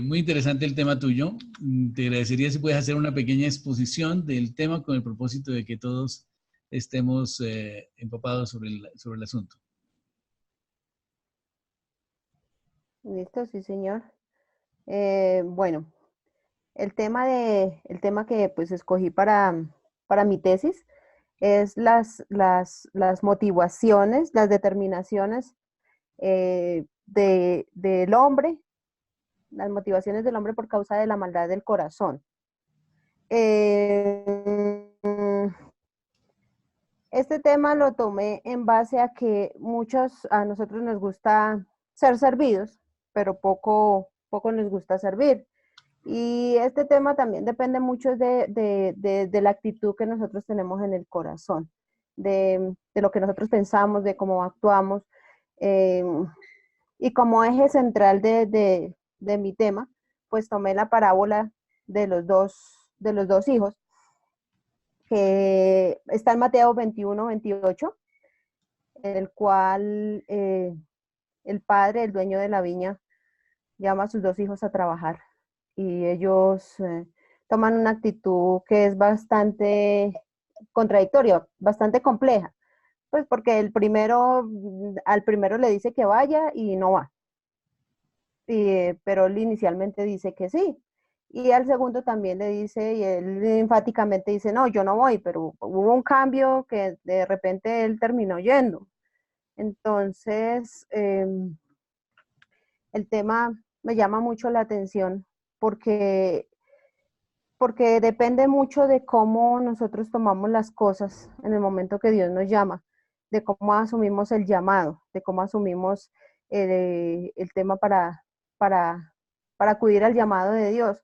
Muy interesante el tema tuyo. Te agradecería si puedes hacer una pequeña exposición del tema con el propósito de que todos estemos empapados sobre el asunto. Listo, sí, señor. Bueno, el tema que pues escogí para mi tesis es las motivaciones, las determinaciones del hombre, las motivaciones del hombre por causa de la maldad del corazón. Eh, este tema lo tomé en base a que a nosotros nos gusta ser servidos, pero poco nos gusta servir. Y este tema también depende mucho de la actitud que nosotros tenemos en el corazón, de lo que nosotros pensamos, de cómo actuamos. eh, y como eje central de mi tema, pues tomé la parábola de los dos hijos, que está en Mateo 21-28, en el cual el padre, el dueño de la viña, llama a sus dos hijos a trabajar y ellos toman una actitud que es bastante contradictoria, bastante compleja, pues porque al primero le dice que vaya y no va, pero él inicialmente dice que sí. Y al segundo también le dice, y él enfáticamente dice, no, yo no voy, pero hubo un cambio que de repente él terminó yendo. Entonces, el tema me llama mucho la atención porque, porque depende mucho de cómo nosotros tomamos las cosas en el momento que Dios nos llama, de cómo asumimos el llamado, de cómo asumimos el tema para, para acudir al llamado de Dios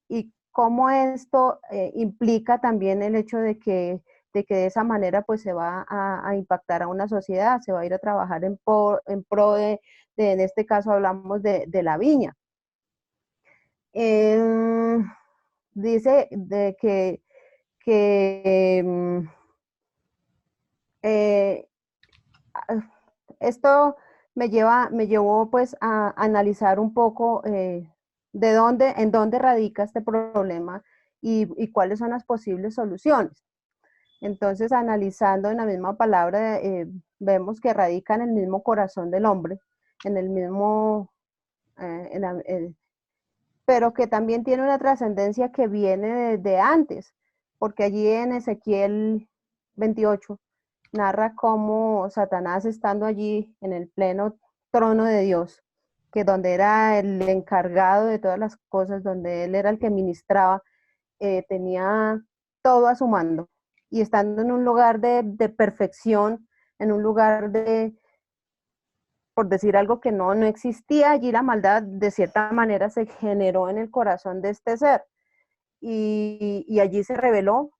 y cómo esto implica también el hecho de que de esa manera pues se va a impactar a una sociedad, se va a ir a trabajar en pro en este caso hablamos de la viña. Eh, dice de que eh, esto me llevó pues a analizar un poco en dónde radica este problema y cuáles son las posibles soluciones. Entonces, analizando en la misma palabra, vemos que radica en el mismo corazón del hombre, en el mismo, pero que también tiene una trascendencia que viene de antes, porque allí en Ezequiel 28 narra cómo Satanás estando allí en el pleno trono de Dios, que donde era el encargado de todas las cosas, donde él era el que ministraba, tenía todo a su mando. Y estando en un lugar de perfección, en un lugar por decir algo que no existía, allí la maldad de cierta manera se generó en el corazón de este ser. Y allí se rebeló,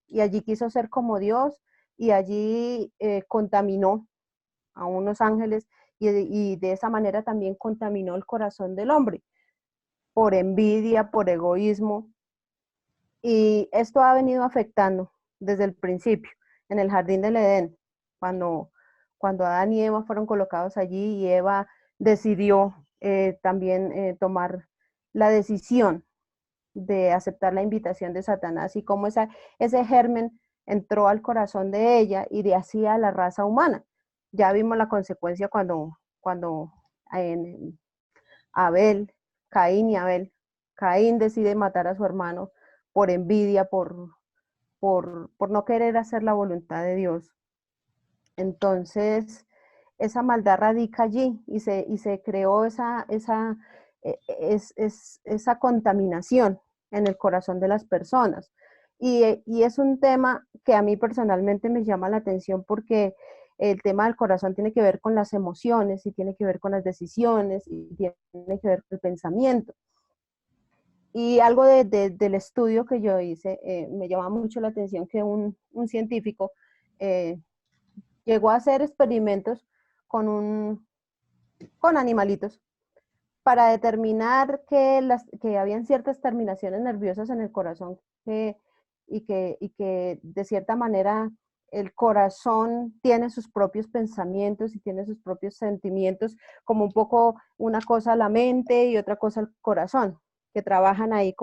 y allí quiso ser como Dios, y allí contaminó a unos ángeles, y de esa manera también contaminó el corazón del hombre, por envidia, por egoísmo, y esto ha venido afectando desde el principio, en el jardín del Edén, cuando, cuando Adán y Eva fueron colocados allí y Eva decidió también tomar la decisión de aceptar la invitación de Satanás y cómo ese germen entró al corazón de ella y de así a la raza humana. Ya vimos la consecuencia cuando en Abel, Caín y Abel, Caín decide matar a su hermano por envidia, por no querer hacer la voluntad de Dios. Entonces, esa maldad radica allí y se creó esa contaminación en el corazón de las personas. Y es un tema que a mí personalmente me llama la atención porque el tema del corazón tiene que ver con las emociones y tiene que ver con las decisiones y tiene que ver con el pensamiento. Y algo del estudio que yo hice me llama mucho la atención que un científico eh, llegó a hacer experimentos con, con animalitos para determinar que habían ciertas terminaciones nerviosas en el corazón y que de cierta manera el corazón tiene sus propios pensamientos y tiene sus propios sentimientos, como un poco una cosa la mente y otra cosa el corazón, que trabajan ahí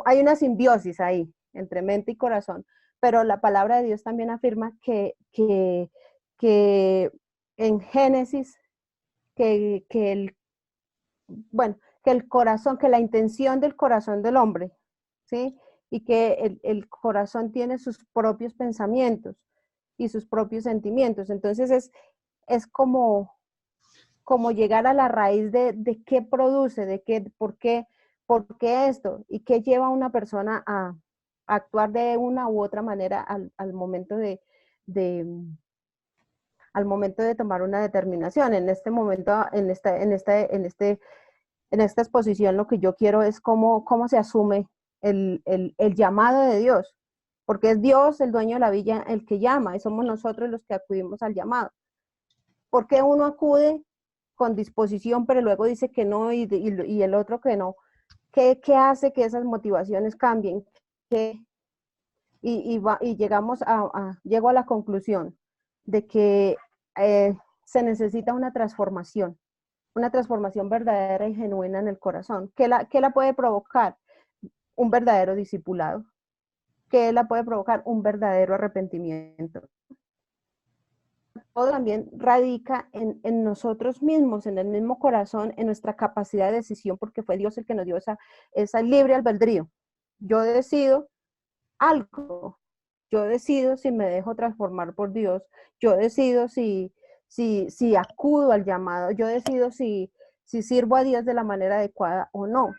hay una simbiosis ahí entre mente y corazón, pero la palabra de Dios también afirma que en Génesis, bueno, que el corazón, que la intención del corazón del hombre, ¿sí? Y que el corazón tiene sus propios pensamientos y sus propios sentimientos. Entonces es como llegar a la raíz de qué produce, por qué esto, y qué lleva a una persona a actuar de una u otra manera al momento al momento de tomar una determinación. En este momento, en esta exposición, lo que yo quiero es cómo se asume el llamado de Dios, porque es Dios el dueño de la villa el que llama, y somos nosotros los que acudimos al llamado. ¿Por qué uno acude con disposición, pero luego dice que no y el otro que no? ¿Qué hace que esas motivaciones cambien? Llego a la conclusión de que se necesita una transformación verdadera y genuina en el corazón. ¿Qué la puede provocar? Un verdadero discipulado. ¿Qué la puede provocar? Un verdadero arrepentimiento. Todo también radica en nosotros mismos, en el mismo corazón, en nuestra capacidad de decisión, porque fue Dios el que nos dio esa libre albedrío. Yo decido algo, yo decido si me dejo transformar por Dios, yo decido si acudo al llamado, yo decido si sirvo a Dios de la manera adecuada o no.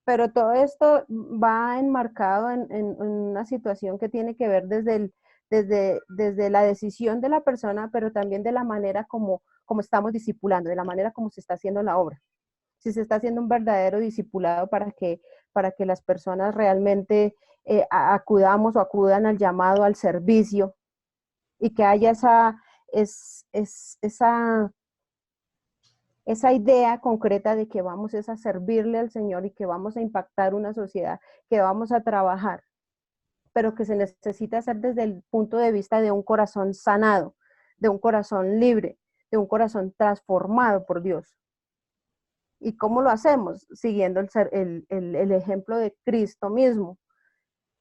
Pero todo esto va enmarcado en una situación que tiene que ver desde la decisión de la persona, pero también de la manera como estamos discipulando, de la manera como se está haciendo la obra. Si se está haciendo un verdadero discipulado para que las personas realmente acudamos o acudan al llamado, al servicio, y que haya esa idea concreta de que vamos a servirle al Señor y que vamos a impactar una sociedad, que vamos a trabajar, pero que se necesita hacer desde el punto de vista de un corazón sanado, de un corazón libre, de un corazón transformado por Dios. ¿Y cómo lo hacemos? Siguiendo el ejemplo de Cristo mismo.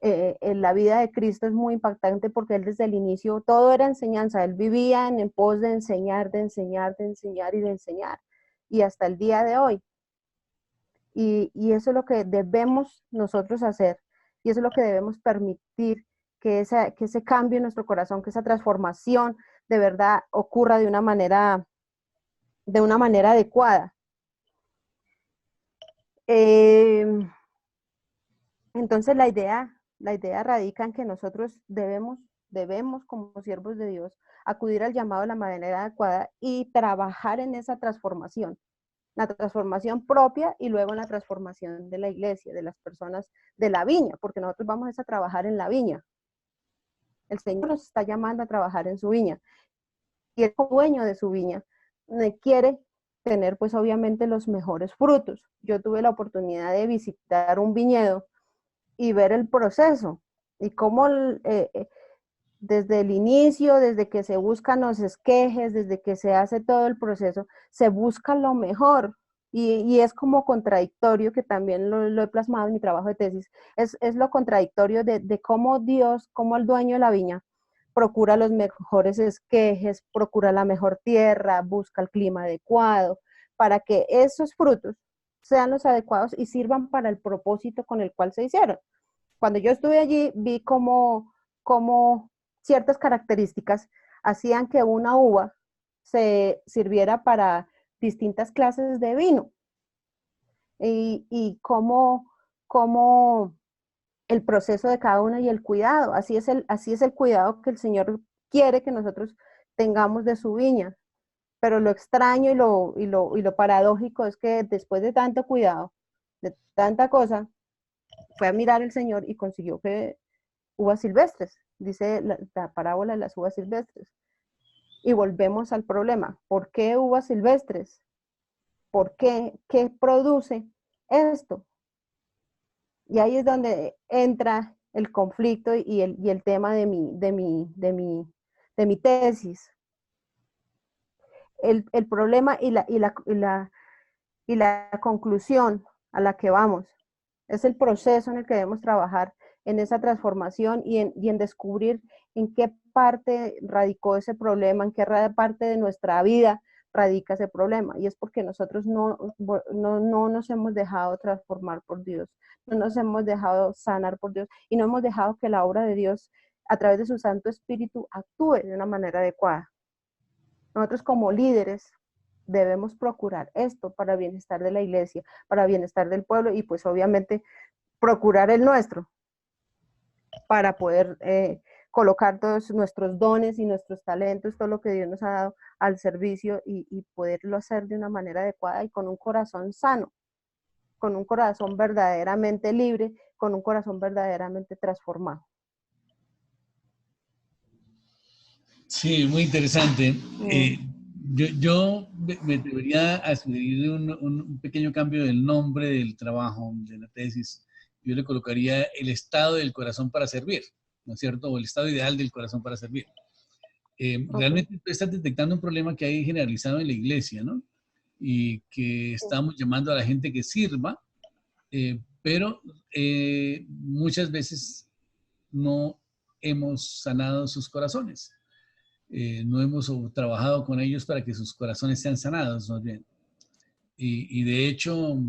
En la vida de Cristo es muy impactante porque él desde el inicio todo era enseñanza, él vivía en pos de enseñar, de enseñar, de enseñar y de enseñar, y hasta el día de hoy. Y eso es lo que debemos nosotros hacer, y eso es lo que debemos permitir, que ese cambio en nuestro corazón, que esa transformación de verdad ocurra de una manera adecuada. Entonces la idea radica en que nosotros debemos como siervos de Dios acudir al llamado de la manera adecuada y trabajar en esa transformación, la transformación propia y luego en la transformación de la iglesia, de las personas de la viña, porque nosotros vamos a trabajar en la viña. El Señor nos está llamando a trabajar en su viña y el dueño de su viña quiere tener pues obviamente los mejores frutos. Yo tuve la oportunidad de visitar un viñedo y ver el proceso y cómo desde el inicio, desde que se buscan los esquejes, desde que se hace todo el proceso, se busca lo mejor. Y es como contradictorio, que también lo he plasmado en mi trabajo de tesis, es lo contradictorio de cómo Dios, como el dueño de la viña, procura los mejores esquejes, procura la mejor tierra, busca el clima adecuado, para que esos frutos sean los adecuados y sirvan para el propósito con el cual se hicieron. Cuando yo estuve allí, vi cómo ciertas características hacían que una uva se sirviera para distintas clases de vino y cómo el proceso de cada una y el cuidado, así es el cuidado que el Señor quiere que nosotros tengamos de su viña. Pero lo extraño y lo paradójico es que después de tanto cuidado, de tanta cosa, fue a mirar el Señor y consiguió que uvas silvestres, dice la parábola de las uvas silvestres. Y volvemos al problema, ¿por qué uvas silvestres? ¿Por qué? ¿Qué produce esto? Y ahí es donde entra el conflicto y el tema de mi tesis. El problema y la conclusión a la que vamos es el proceso en el que debemos trabajar en esa transformación y en descubrir en qué parte radicó ese problema, en qué parte de nuestra vida radica ese problema. Y es porque nosotros no nos hemos dejado transformar por Dios, no nos hemos dejado sanar por Dios y no hemos dejado que la obra de Dios a través de su Santo Espíritu actúe de una manera adecuada. Nosotros como líderes debemos procurar esto para el bienestar de la iglesia, para el bienestar del pueblo y pues obviamente procurar el nuestro para poder colocar todos nuestros dones y nuestros talentos, todo lo que Dios nos ha dado al servicio y poderlo hacer de una manera adecuada y con un corazón sano, con un corazón verdaderamente libre, con un corazón verdaderamente transformado. Sí, muy interesante. Yo me debería a sugerir un pequeño cambio del nombre del trabajo, de la tesis. Yo le colocaría el estado del corazón para servir, ¿no es cierto? O el estado ideal del corazón para servir. Realmente tú estás detectando un problema que hay generalizado en la iglesia, ¿no? Y que estamos llamando a la gente que sirva, pero muchas veces no hemos sanado sus corazones. No hemos trabajado con ellos para que sus corazones sean sanados, más bien. Y de hecho,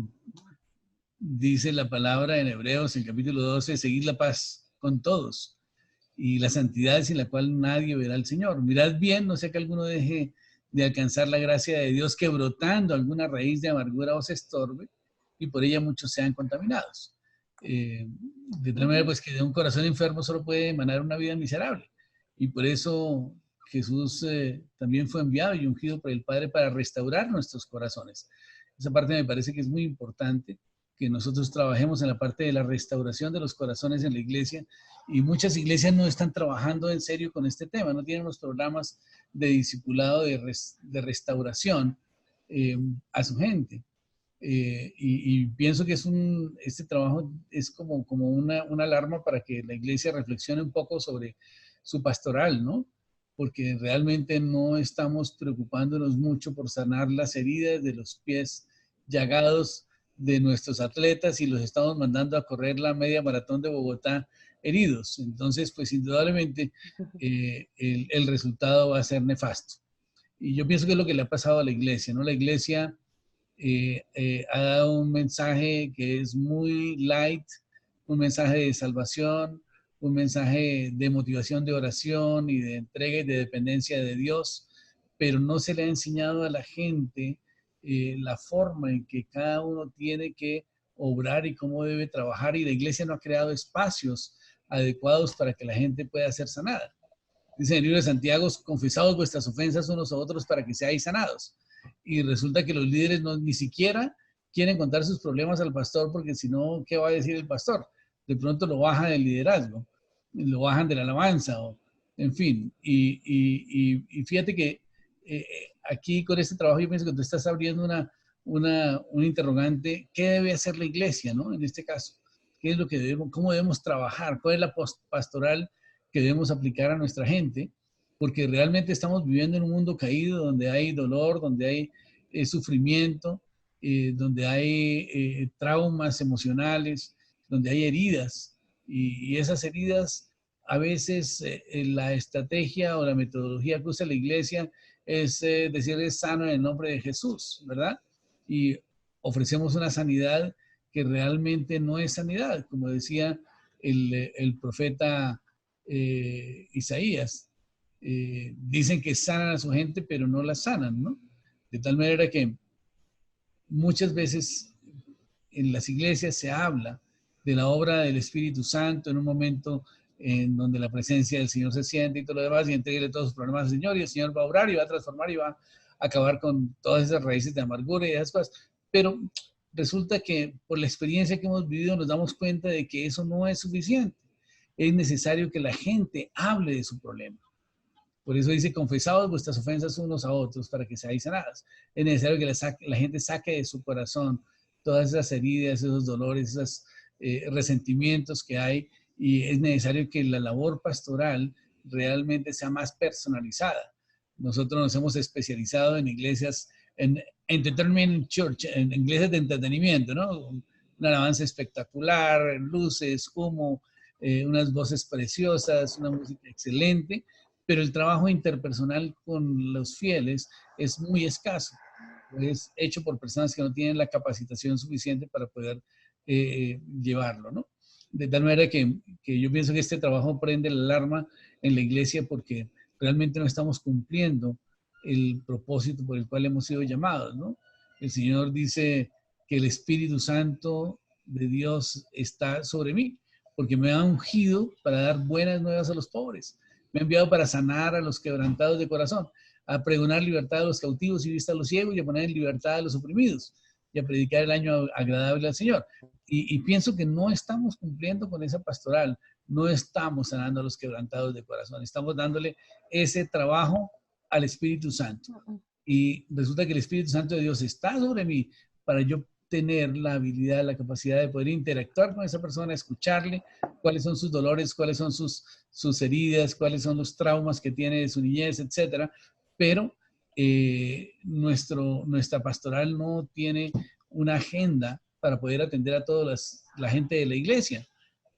dice la palabra en Hebreos, en capítulo 12, seguid la paz con todos y la santidad sin la cual nadie verá al Señor. Mirad bien, no sea que alguno deje de alcanzar la gracia de Dios, que brotando alguna raíz de amargura os estorbe y por ella muchos sean contaminados. De tal manera, pues, que de un corazón enfermo solo puede emanar una vida miserable. Y por eso Jesús también fue enviado y ungido por el Padre para restaurar nuestros corazones. Esa parte me parece que es muy importante, que nosotros trabajemos en la parte de la restauración de los corazones en la iglesia, y muchas iglesias no están trabajando en serio con este tema, no tienen los programas de discipulado de restauración a su gente. Y pienso que este trabajo es como una alarma para que la iglesia reflexione un poco sobre su pastoral, ¿no? Porque realmente no estamos preocupándonos mucho por sanar las heridas de los pies llagados de nuestros atletas y los estamos mandando a correr la media maratón de Bogotá heridos. Entonces, pues indudablemente el resultado va a ser nefasto. Y yo pienso que es lo que le ha pasado a la iglesia, ¿no? La iglesia ha dado un mensaje que es muy light, un mensaje de salvación, un mensaje de motivación de oración y de entrega y de dependencia de Dios, pero no se le ha enseñado a la gente la forma en que cada uno tiene que obrar y cómo debe trabajar, y la iglesia no ha creado espacios adecuados para que la gente pueda ser sanada. Dice en el libro de Santiago, confesaos vuestras ofensas unos a otros para que seáis sanados. Y resulta que los líderes ni siquiera quieren contar sus problemas al pastor, porque si no, ¿qué va a decir el pastor? De pronto lo bajan del liderazgo, lo bajan de la alabanza, en fin. Y fíjate que aquí con este trabajo yo pienso que tú estás abriendo un interrogante: ¿qué debe hacer la iglesia, ¿no? En este caso, ¿qué es lo que debemos, cómo debemos trabajar? ¿Cuál es la pastoral que debemos aplicar a nuestra gente? Porque realmente estamos viviendo en un mundo caído, donde hay dolor, donde hay sufrimiento, donde hay traumas emocionales, donde hay heridas, y esas heridas a veces la estrategia o la metodología que usa la iglesia es decirles sano en el nombre de Jesús, ¿verdad? Y ofrecemos una sanidad que realmente no es sanidad, como decía el profeta Isaías. Dicen que sanan a su gente, pero no la sanan, ¿no? De tal manera que muchas veces en las iglesias se habla de la obra del Espíritu Santo en un momento en donde la presencia del Señor se siente y todo lo demás, y entregue todos sus problemas al Señor, y el Señor va a obrar y va a transformar y va a acabar con todas esas raíces de amargura y esas cosas. Pero resulta que por la experiencia que hemos vivido nos damos cuenta de que eso no es suficiente. Es necesario que la gente hable de su problema. Por eso dice: confesaos vuestras ofensas unos a otros para que seáis sanadas. Es necesario que la gente saque de su corazón todas esas heridas, esos dolores, esos resentimientos que hay, y es necesario que la labor pastoral realmente sea más personalizada. Nosotros nos hemos especializado en iglesias, en entertainment church, en iglesias de entretenimiento, ¿no? Una alabanza espectacular, luces, humo, unas voces preciosas, una música excelente, pero el trabajo interpersonal con los fieles es muy escaso. Es hecho por personas que no tienen la capacitación suficiente para poder llevarlo, ¿no? De tal manera que yo pienso que este trabajo prende la alarma en la iglesia porque realmente no estamos cumpliendo el propósito por el cual hemos sido llamados, ¿no? El Señor dice que el Espíritu Santo de Dios está sobre mí, porque me ha ungido para dar buenas nuevas a los pobres. Me ha enviado para sanar a los quebrantados de corazón, a pregonar libertad a los cautivos y vista a los ciegos y a poner en libertad a los oprimidos y a predicar el año agradable al Señor. Y pienso que no estamos cumpliendo con esa pastoral, no estamos sanando a los quebrantados de corazón, estamos dándole ese trabajo al Espíritu Santo. Y resulta que el Espíritu Santo de Dios está sobre mí para yo tener la habilidad, la capacidad de poder interactuar con esa persona, escucharle, cuáles son sus dolores, cuáles son sus heridas, cuáles son los traumas que tiene de su niñez, etcétera. Pero nuestra pastoral no tiene una agenda para poder atender a toda la gente de la iglesia,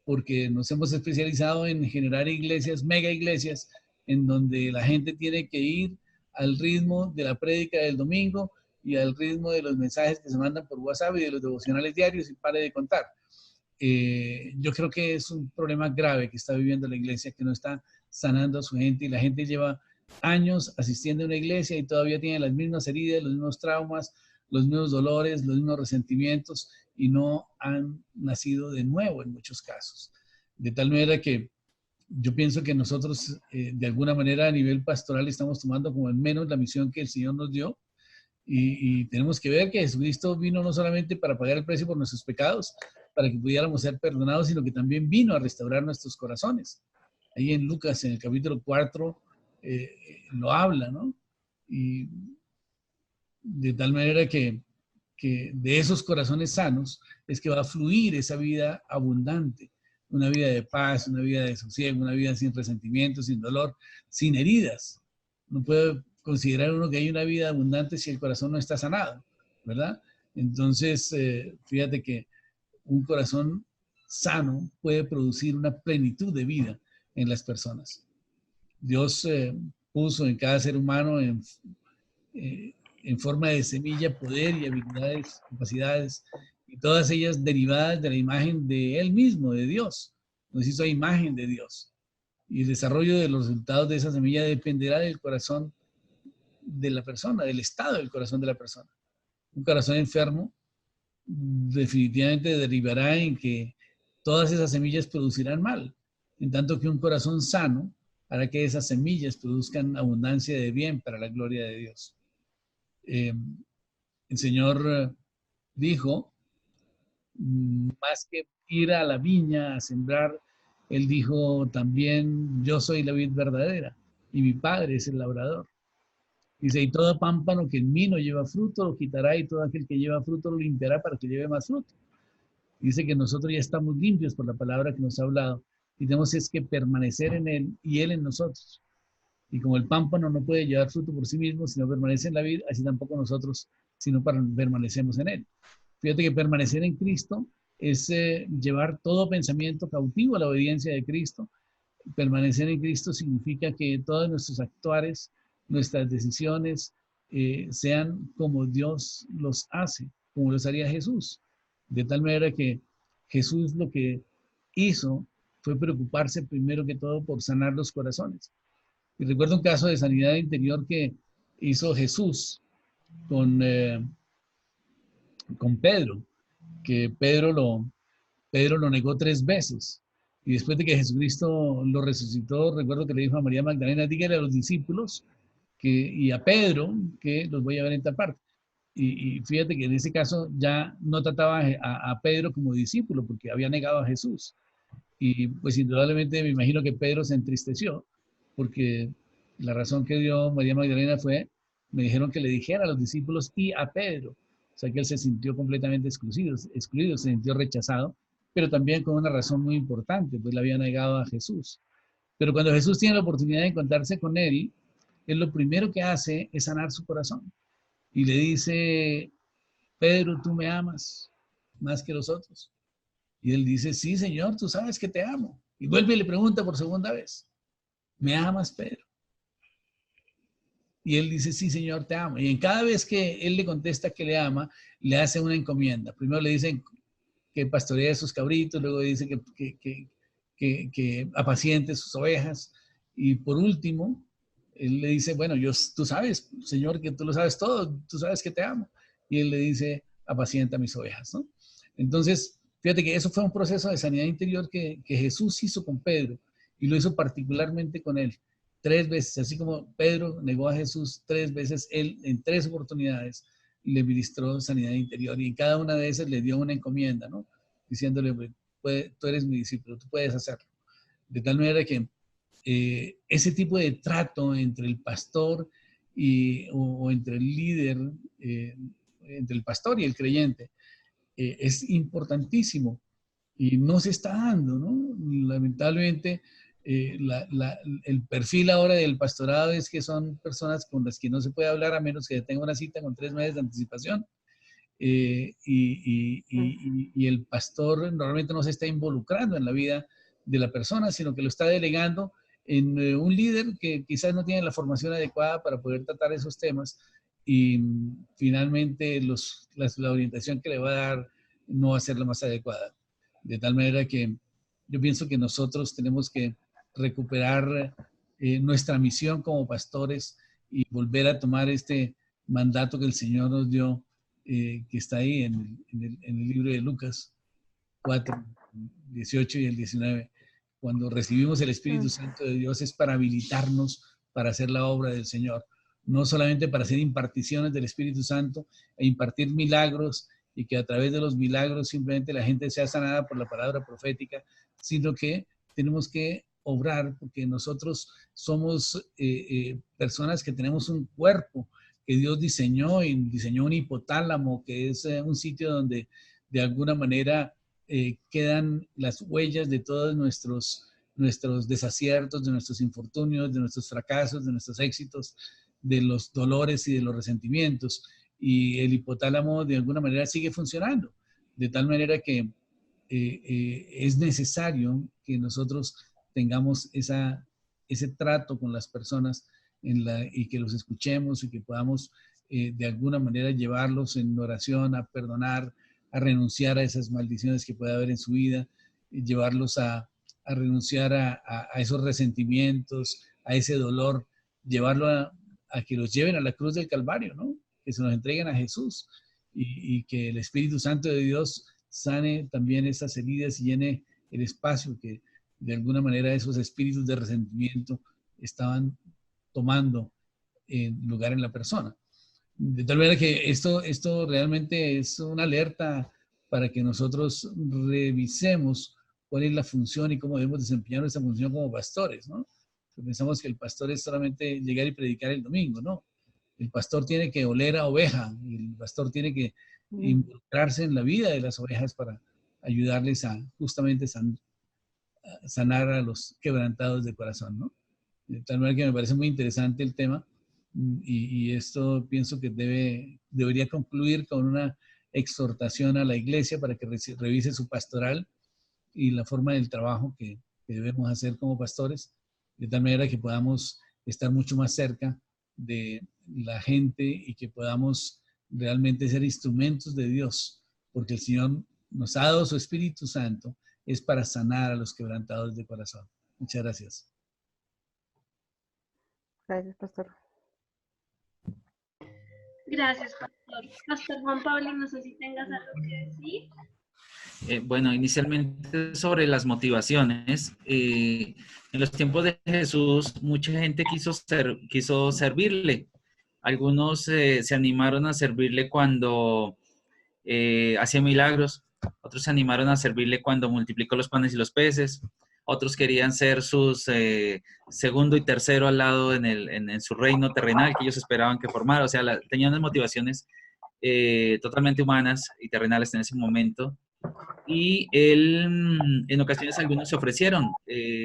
porque nos hemos especializado en generar iglesias, mega iglesias, en donde la gente tiene que ir al ritmo de la prédica del domingo y al ritmo de los mensajes que se mandan por WhatsApp y de los devocionales diarios y pare de contar. Yo creo que es un problema grave que está viviendo la iglesia, que no está sanando a su gente y la gente lleva años asistiendo a una iglesia y todavía tiene las mismas heridas, los mismos traumas, los mismos dolores, los mismos resentimientos y no han nacido de nuevo en muchos casos. De tal manera que yo pienso que nosotros de alguna manera a nivel pastoral estamos tomando como en menos la misión que el Señor nos dio y tenemos que ver que Jesucristo vino no solamente para pagar el precio por nuestros pecados, para que pudiéramos ser perdonados, sino que también vino a restaurar nuestros corazones. Ahí en Lucas, en el capítulo 4, lo habla, ¿no? Y de tal manera que de esos corazones sanos es que va a fluir esa vida abundante, una vida de paz, una vida de sosiego, una vida sin resentimiento, sin dolor, sin heridas. No puede considerar uno que hay una vida abundante si el corazón no está sanado, ¿verdad? Entonces, fíjate que un corazón sano puede producir una plenitud de vida en las personas. Dios puso en cada ser humano en forma de semilla poder y habilidades, capacidades, y todas ellas derivadas de la imagen de Él mismo, de Dios. Nos hizo a imagen de Dios. Y el desarrollo de los resultados de esa semilla dependerá del corazón de la persona, del estado del corazón de la persona. Un corazón enfermo definitivamente derivará en que todas esas semillas producirán mal, en tanto que un corazón sano hará que esas semillas produzcan abundancia de bien para la gloria de Dios. El Señor dijo, más que ir a la viña a sembrar, Él dijo también, yo soy la vid verdadera y mi Padre es el labrador. Dice, y todo pámpano que en mí no lleva fruto lo quitará y todo aquel que lleva fruto lo limpiará para que lleve más fruto. Dice que nosotros ya estamos limpios por la palabra que nos ha hablado y tenemos es que permanecer en Él y Él en nosotros. Y como el pámpano no puede llevar fruto por sí mismo, sino permanece en la vid, así tampoco nosotros, sino permanecemos en Él. Fíjate que permanecer en Cristo es llevar todo pensamiento cautivo a la obediencia de Cristo. Permanecer en Cristo significa que todos nuestros actuares, nuestras decisiones sean como Dios los hace, como los haría Jesús. De tal manera que Jesús lo que hizo fue preocuparse primero que todo por sanar los corazones. Y recuerdo un caso de sanidad interior que hizo Jesús con Pedro, que Pedro lo negó 3 veces. Y después de que Jesucristo lo resucitó, recuerdo que le dijo a María Magdalena, dígale a los discípulos y a Pedro que los voy a ver en tal parte. Y fíjate que en ese caso ya no trataba a Pedro como discípulo porque había negado a Jesús. Y pues indudablemente me imagino que Pedro se entristeció porque la razón que dio María Magdalena fue, me dijeron que le dijera a los discípulos y a Pedro. O sea que él se sintió completamente excluido, se sintió rechazado, pero también con una razón muy importante, pues le había negado a Jesús. Pero cuando Jesús tiene la oportunidad de encontrarse con él lo primero que hace es sanar su corazón. Y le dice, Pedro, ¿tú me amas más que los otros? Y él dice, sí, Señor, tú sabes que te amo. Y vuelve y le pregunta por segunda vez, ¿me amas, Pedro? Y él dice, sí, Señor, te amo. Y en cada vez que él le contesta que le ama, le hace una encomienda. Primero le dicen que pastoree sus cabritos, luego dice que apaciente sus ovejas. Y por último, él le dice, bueno, tú sabes, Señor, que tú lo sabes todo, tú sabes que te amo. Y él le dice, apacienta mis ovejas, ¿no? Entonces, fíjate que eso fue un proceso de sanidad interior que Jesús hizo con Pedro y lo hizo particularmente con él. 3 veces, así como Pedro negó a Jesús 3 veces, él en 3 oportunidades le ministró sanidad interior y en cada una de esas le dio una encomienda, ¿no? Diciéndole, tú eres mi discípulo, tú puedes hacerlo. De tal manera que ese tipo de trato entre el pastor o entre el líder, entre el pastor y el creyente, es importantísimo y no se está dando, ¿no? Lamentablemente, el perfil ahora del pastorado es que son personas con las que no se puede hablar a menos que tenga una cita con 3 meses de anticipación. Y el pastor normalmente no se está involucrando en la vida de la persona, sino que lo está delegando en un líder que quizás no tiene la formación adecuada para poder tratar esos temas y finalmente la orientación que le va a dar no va a ser la más adecuada. De tal manera que yo pienso que nosotros tenemos que recuperar nuestra misión como pastores y volver a tomar este mandato que el Señor nos dio, que está ahí en el libro de Lucas 4, 18 y el 19. Cuando recibimos el Espíritu Santo de Dios es para habilitarnos para hacer la obra del Señor, no solamente para hacer imparticiones del Espíritu Santo e impartir milagros y que a través de los milagros simplemente la gente sea sanada por la palabra profética, sino que tenemos que obrar porque nosotros somos personas que tenemos un cuerpo que Dios diseñó y diseñó un hipotálamo, que es un sitio donde de alguna manera quedan las huellas de todos nuestros desaciertos, de nuestros infortunios, de nuestros fracasos, de nuestros éxitos, de los dolores y de los resentimientos. Y el hipotálamo de alguna manera sigue funcionando, de tal manera que es necesario que nosotros tengamos ese trato con las personas y que los escuchemos y que podamos de alguna manera llevarlos en oración a perdonar, a renunciar a esas maldiciones que puede haber en su vida, llevarlos a renunciar a esos resentimientos, a ese dolor, llevarlo a que los lleven a la cruz del Calvario, ¿no? Que se nos entreguen a Jesús y que el Espíritu Santo de Dios sane también esas heridas y llene el espacio que de alguna manera esos espíritus de resentimiento estaban tomando lugar en la persona. De tal manera que esto realmente es una alerta para que nosotros revisemos cuál es la función y cómo debemos desempeñar nuestra función como pastores, ¿no? Pensamos que el pastor es solamente llegar y predicar el domingo, ¿no? El pastor tiene que oler a oveja y el pastor tiene que involucrarse en la vida de las ovejas para ayudarles a justamente sanar a los quebrantados de corazón, ¿no? De tal manera que me parece muy interesante el tema y esto pienso que debería concluir con una exhortación a la iglesia para que revise su pastoral y la forma del trabajo que debemos hacer como pastores, de tal manera que podamos estar mucho más cerca de la gente y que podamos realmente ser instrumentos de Dios, porque el Señor nos ha dado su Espíritu Santo, es para sanar a los quebrantados de corazón. Muchas gracias. Gracias, pastor. Gracias, pastor. Pastor Juan Pablo, no sé si tengas algo que decir. Bueno, inicialmente sobre las motivaciones. En los tiempos de Jesús, mucha gente quiso servirle. Algunos se animaron a servirle cuando hacía milagros. Otros se animaron a servirle cuando multiplicó los panes y los peces. Otros querían ser sus segundo y tercero al lado en su reino terrenal que ellos esperaban que formara. O sea, tenían unas motivaciones totalmente humanas y terrenales en ese momento. Y él, en ocasiones algunos se ofrecieron,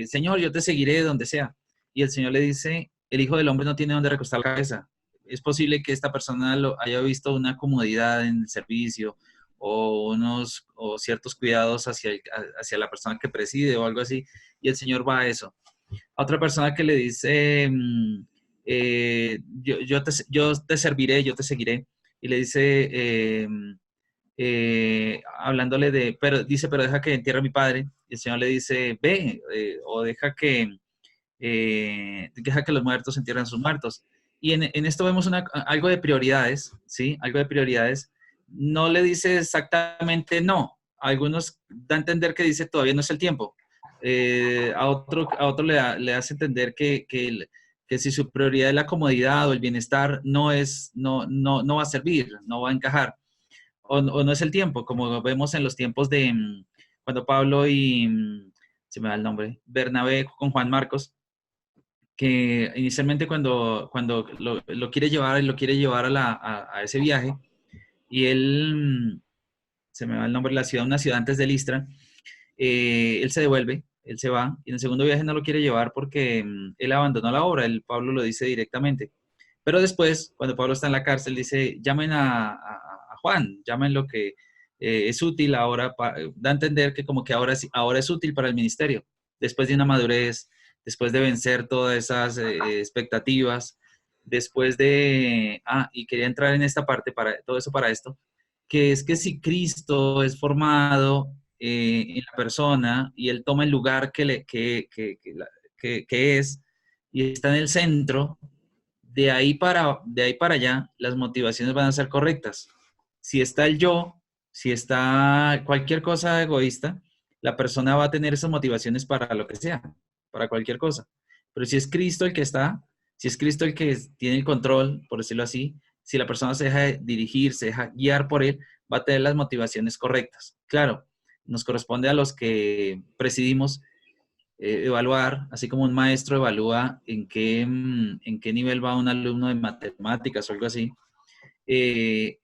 Señor, yo te seguiré donde sea. Y el Señor le dice, el Hijo del Hombre no tiene donde recostar la cabeza. Es posible que esta persona haya visto una comodidad en el servicio o ciertos cuidados hacia la persona que preside o algo así, y el Señor va a eso. A otra persona que le dice, yo te serviré, yo te seguiré, y le dice, hablándole pero dice, pero deja que entierre a mi padre, y el Señor le dice, ve, o deja que los muertos entierren a sus muertos. Y en esto vemos algo de prioridades, ¿sí? Algo de prioridades. No le dice exactamente no. A algunos da a entender que dice todavía no es el tiempo. A otro le hace entender que si su prioridad es la comodidad o el bienestar, no va a servir, no va a encajar. O no es el tiempo, como vemos en los tiempos de cuando Pablo y, se me va el nombre, Bernabé con Juan Marcos, que inicialmente cuando lo quiere llevar, lo quiere llevar a ese viaje, y él, se me va el nombre de la ciudad, una ciudad antes de Listra, él se devuelve, él se va, y en el segundo viaje no lo quiere llevar porque él abandonó la obra, Pablo lo dice directamente. Pero después, cuando Pablo está en la cárcel, dice, llamen a Juan, llamen lo que es útil ahora, da a entender que como que ahora es útil para el ministerio, después de una madurez, después de vencer todas esas expectativas, después de, y quería entrar en esta parte, para todo eso para esto, que es que si Cristo es formado en la persona y él toma el lugar que es y está en el centro, de ahí para allá, las motivaciones van a ser correctas. Si está el yo, si está cualquier cosa egoísta, la persona va a tener esas motivaciones para lo que sea, para cualquier cosa. Pero si es Cristo el que está, si es Cristo el que tiene el control, por decirlo así, si la persona se deja dirigir, se deja guiar por él, va a tener las motivaciones correctas. Claro, nos corresponde a los que presidimos evaluar, así como un maestro evalúa en qué nivel va un alumno de matemáticas o algo así, y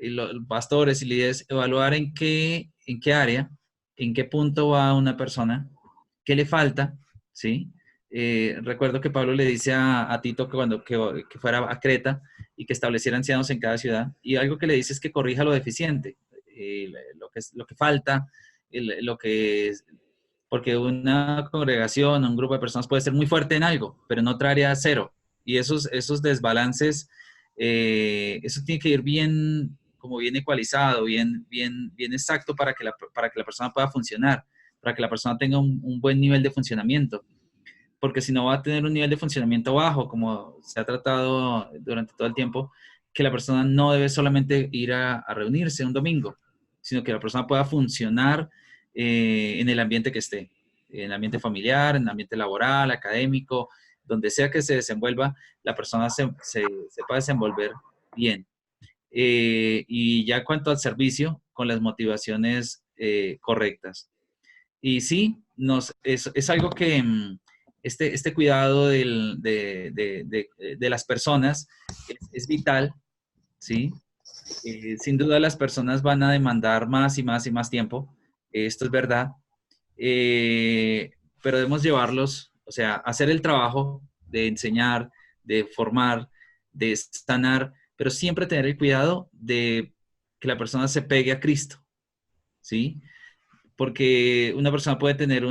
los pastores y líderes evaluar en qué área, en qué punto va una persona, qué le falta, ¿sí? Recuerdo que Pablo le dice a Tito que fuera a Creta y que estableciera ancianos en cada ciudad, y algo que le dice es que corrija lo deficiente, lo que falta, lo que porque una congregación, un grupo de personas puede ser muy fuerte en algo, pero en otra área cero. Y esos desbalances, eso tiene que ir bien, como bien ecualizado, bien exacto para que la persona pueda funcionar, para que la persona tenga un buen nivel de funcionamiento. Porque si no va a tener un nivel de funcionamiento bajo, como se ha tratado durante todo el tiempo, que la persona no debe solamente ir a reunirse un domingo, sino que la persona pueda funcionar en el ambiente que esté, en el ambiente familiar, en el ambiente laboral, académico, donde sea que se desenvuelva, la persona se pueda desenvolver bien. Y ya cuanto al servicio, con las motivaciones correctas. Y sí, es algo que este cuidado de las personas es vital, ¿sí? Sin duda las personas van a demandar más y más y más tiempo, esto es verdad, pero debemos llevarlos, o sea, hacer el trabajo de enseñar, de formar, de sanar, pero siempre tener el cuidado de que la persona se pegue a Cristo, ¿sí? Porque una persona puede tener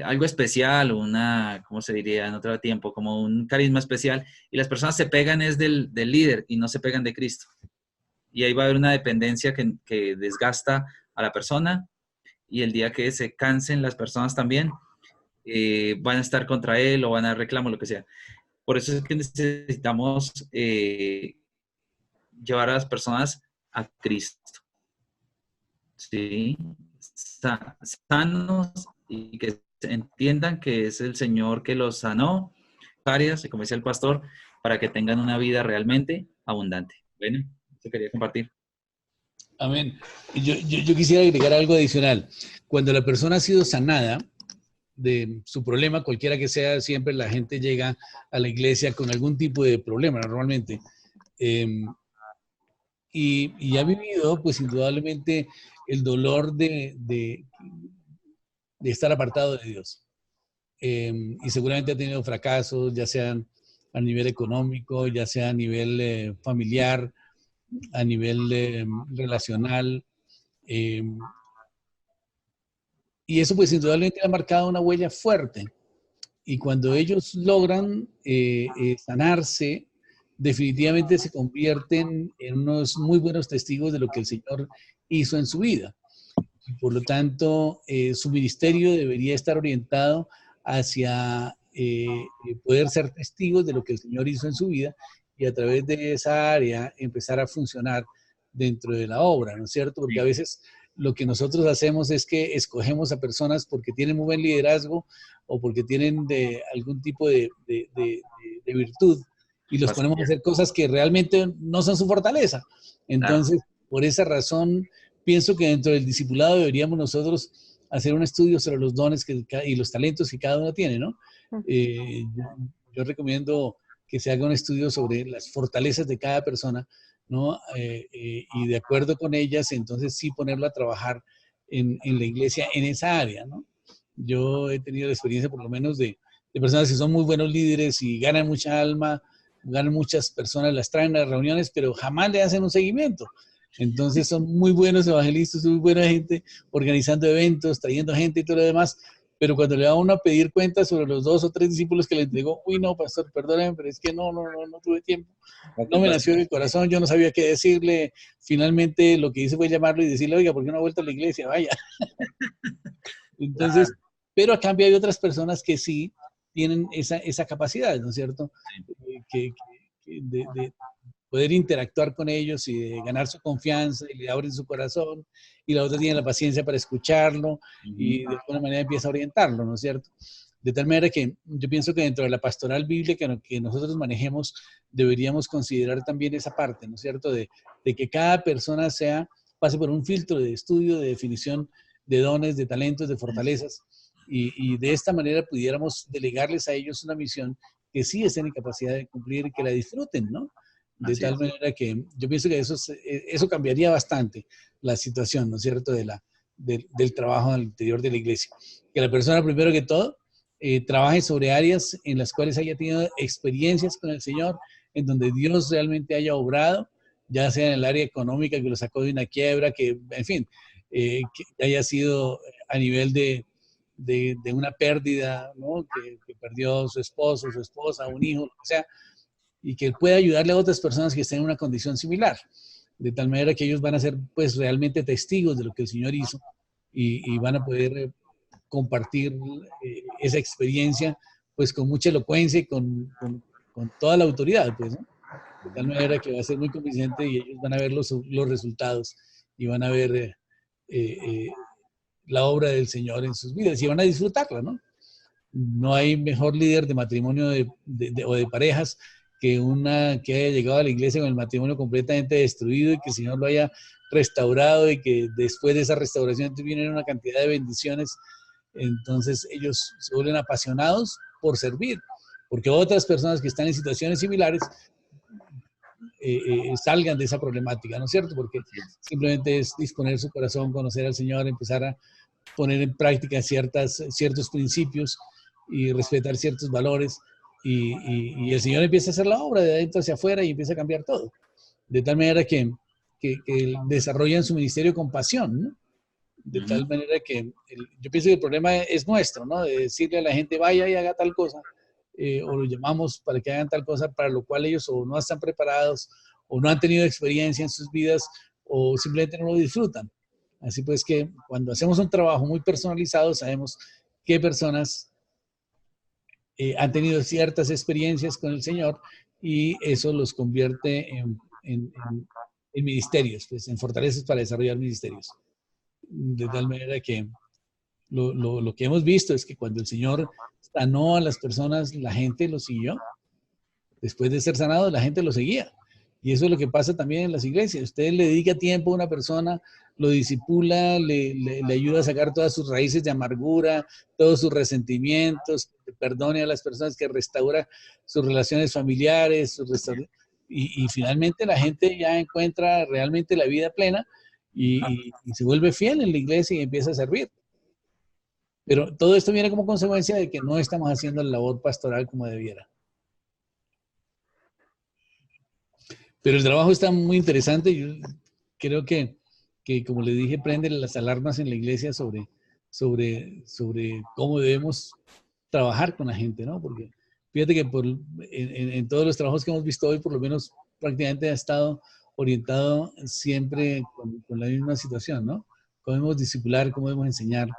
algo especial, ¿cómo se diría en otro tiempo? Como un carisma especial, y las personas se pegan es del líder y no se pegan de Cristo. Y ahí va a haber una dependencia que desgasta a la persona, y el día que se cansen las personas también, van a estar contra él o van a reclamar lo que sea. Por eso es que necesitamos llevar a las personas a Cristo. ¿Sí? Sanos y que entiendan que es el Señor que los sanó, áreas, y como decía el pastor, para que tengan una vida realmente abundante. Bueno, eso quería compartir. Amén. Yo quisiera agregar algo adicional. Cuando la persona ha sido sanada de su problema, cualquiera que sea, siempre la gente llega a la iglesia con algún tipo de problema, normalmente. y ha vivido, pues indudablemente, el dolor de estar apartado de Dios. Y seguramente ha tenido fracasos, ya sean a nivel económico, ya sea a nivel familiar, a nivel relacional. eh, y eso pues indudablemente ha marcado una huella fuerte. Y cuando ellos logran sanarse, definitivamente se convierten en unos muy buenos testigos de lo que el Señor hizo en su vida. Y por lo tanto, su ministerio debería estar orientado hacia poder ser testigos de lo que el Señor hizo en su vida y a través de esa área empezar a funcionar dentro de la obra, ¿no es cierto? Porque a veces lo que nosotros hacemos es que escogemos a personas porque tienen muy buen liderazgo o porque tienen algún tipo de virtud y los ponemos a hacer cosas que realmente no son su fortaleza. Entonces, por esa razón, pienso que dentro del discipulado deberíamos nosotros hacer un estudio sobre los dones y los talentos que cada uno tiene, ¿no? Yo recomiendo que se haga un estudio sobre las fortalezas de cada persona, ¿no? Y de acuerdo con ellas, entonces sí ponerlo a trabajar en la iglesia en esa área, ¿no? Yo he tenido la experiencia por lo menos de personas que son muy buenos líderes y ganan mucha alma, ganan muchas personas, las traen a las reuniones, pero jamás le hacen un seguimiento. Entonces son muy buenos evangelistas, muy buena gente organizando eventos, trayendo gente y todo lo demás, pero cuando le va uno a pedir cuentas sobre los 2 o 3 discípulos que le entregó, uy no, pastor, perdóneme, pero es que no tuve tiempo, no me nació en el corazón, yo no sabía qué decirle, finalmente lo que hice fue llamarlo y decirle, oiga, ¿por qué no ha vuelto a la iglesia? Vaya. Entonces, pero a cambio hay otras personas que sí tienen esa capacidad, ¿no es cierto? De poder interactuar con ellos y de ganar su confianza y le abren su corazón y la otra tiene la paciencia para escucharlo y de alguna manera empieza a orientarlo, ¿no es cierto? De tal manera que yo pienso que dentro de la pastoral bíblica que nosotros manejemos deberíamos considerar también esa parte, ¿no es cierto? De que cada persona pase por un filtro de estudio, de definición de dones, de talentos, de fortalezas y de esta manera pudiéramos delegarles a ellos una misión que sí estén en capacidad de cumplir y que la disfruten, ¿no? De tal manera que yo pienso que eso cambiaría bastante la situación, ¿no es cierto?, del trabajo al interior de la iglesia. Que la persona, primero que todo, trabaje sobre áreas en las cuales haya tenido experiencias con el Señor, en donde Dios realmente haya obrado, ya sea en el área económica, que lo sacó de una quiebra, que, en fin, que haya sido a nivel de una pérdida, ¿no?, que perdió su esposo, su esposa, un hijo, lo que sea, y que pueda ayudarle a otras personas que estén en una condición similar, de tal manera que ellos van a ser pues realmente testigos de lo que el Señor hizo y van a poder compartir esa experiencia pues con mucha elocuencia y con toda la autoridad, pues, ¿no? De tal manera que va a ser muy convincente y ellos van a ver los resultados y van a ver la obra del Señor en sus vidas y van a disfrutarla, ¿no? No hay mejor líder de matrimonio o de parejas que una que haya llegado a la iglesia con el matrimonio completamente destruido y que el Señor lo haya restaurado y que después de esa restauración vienen una cantidad de bendiciones. Entonces ellos se vuelven apasionados por servir, porque otras personas que están en situaciones similares salgan de esa problemática, ¿no es cierto? Porque simplemente es disponer su corazón, conocer al Señor, empezar a poner en práctica ciertos principios y respetar ciertos valores y el Señor empieza a hacer la obra de adentro hacia afuera y empieza a cambiar todo. De tal manera que desarrollan su ministerio con pasión, ¿no? De tal manera que yo pienso que el problema es nuestro, ¿no? De decirle a la gente vaya y haga tal cosa, o lo llamamos para que hagan tal cosa para lo cual ellos o no están preparados o no han tenido experiencia en sus vidas o simplemente no lo disfrutan. Así pues que cuando hacemos un trabajo muy personalizado sabemos qué personas han tenido ciertas experiencias con el Señor y eso los convierte en ministerios, pues, en fortalezas para desarrollar ministerios. De tal manera que lo que hemos visto es que cuando el Señor sanó a las personas, la gente lo siguió. Después de ser sanado, la gente lo seguía. Y eso es lo que pasa también en las iglesias. Usted le dedica tiempo a una persona, lo disipula, le ayuda a sacar todas sus raíces de amargura, todos sus resentimientos, que perdone a las personas, que restaura sus relaciones familiares, y finalmente la gente ya encuentra realmente la vida plena y se vuelve fiel en la iglesia y empieza a servir. Pero todo esto viene como consecuencia de que no estamos haciendo la labor pastoral como debiera. Pero el trabajo está muy interesante. Yo creo que como le dije, prende las alarmas en la iglesia sobre cómo debemos trabajar con la gente, ¿no? Porque fíjate que en todos los trabajos que hemos visto hoy, por lo menos prácticamente ha estado orientado siempre con la misma situación, ¿no? Cómo debemos discipular, cómo debemos enseñar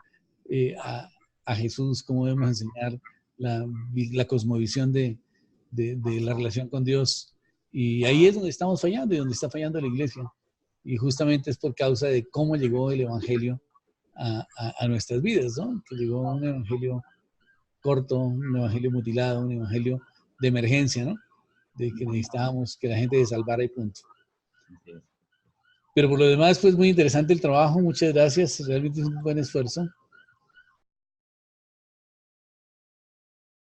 a Jesús, cómo debemos enseñar la cosmovisión de la relación con Dios. Y ahí es donde estamos fallando y donde está fallando la iglesia. Y justamente es por causa de cómo llegó el evangelio a nuestras vidas, ¿no? Que llegó un evangelio corto, un evangelio mutilado, un evangelio de emergencia, ¿no? De que necesitábamos que la gente se salvara y punto. Pero por lo demás, pues muy interesante el trabajo, muchas gracias, realmente es un buen esfuerzo.